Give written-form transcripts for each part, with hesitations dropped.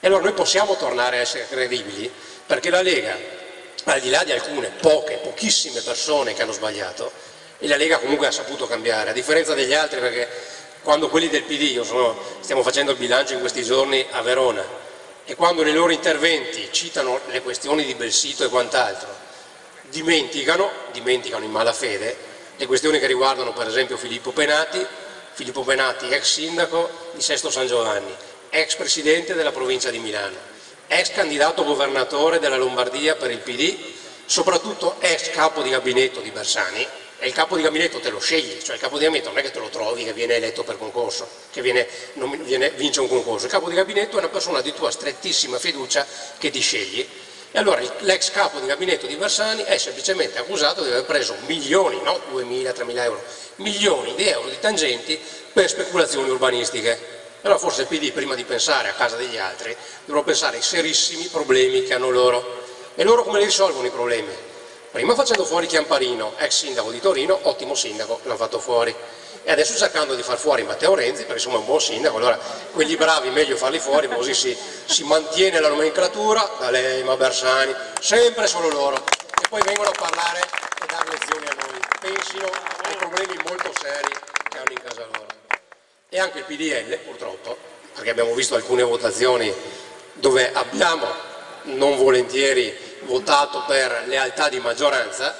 E allora noi possiamo tornare a essere credibili, perché la Lega, al di là di alcune pochissime persone che hanno sbagliato, e la Lega comunque ha saputo cambiare, a differenza degli altri, perché quando quelli del PD, stiamo facendo il bilancio in questi giorni a Verona, e quando nei loro interventi citano le questioni di Belsito e quant'altro, dimenticano in malafede le questioni che riguardano per esempio Filippo Penati, ex sindaco di Sesto San Giovanni, ex presidente della provincia di Milano, ex candidato governatore della Lombardia per il PD, soprattutto ex capo di gabinetto di Bersani. E il capo di gabinetto te lo scegli, cioè il capo di gabinetto non è che te lo trovi che viene eletto per concorso, che vince un concorso. Il capo di gabinetto è una persona di tua strettissima fiducia che ti scegli. E allora l'ex capo di gabinetto di Bersani è semplicemente accusato di aver preso milioni, no 2.000, 3.000 euro, milioni di euro di tangenti per speculazioni urbanistiche. Allora forse il PD, prima di pensare a casa degli altri, dovrà pensare ai serissimi problemi che hanno loro. E loro come li risolvono i problemi? Prima facendo fuori Chiamparino, ex sindaco di Torino, ottimo sindaco, l'hanno fatto fuori. E adesso cercando di far fuori Matteo Renzi, perché insomma è un buon sindaco, allora quelli bravi meglio farli fuori, così si mantiene la nomenclatura, D'Alema, Bersani, sempre solo loro. E poi vengono a parlare e dare lezioni a noi. Pensino ai problemi molto seri che hanno in casa loro. E anche il PDL, purtroppo, perché abbiamo visto alcune votazioni dove abbiamo non volentieri votato per lealtà di maggioranza,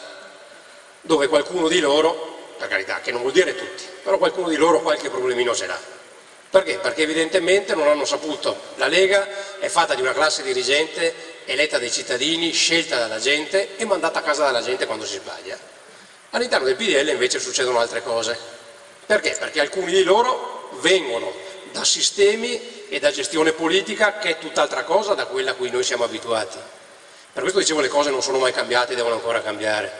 dove qualcuno di loro, per carità, che non vuol dire tutti, però qualcuno di loro qualche problemino ce l'ha. Perché? Perché evidentemente non hanno saputo. La Lega è fatta di una classe dirigente eletta dai cittadini, scelta dalla gente e mandata a casa dalla gente quando si sbaglia. All'interno del PDL invece succedono altre cose. Perché? Perché alcuni di loro vengono da sistemi e da gestione politica che è tutt'altra cosa da quella a cui noi siamo abituati. Per questo dicevo le cose non sono mai cambiate e devono ancora cambiare.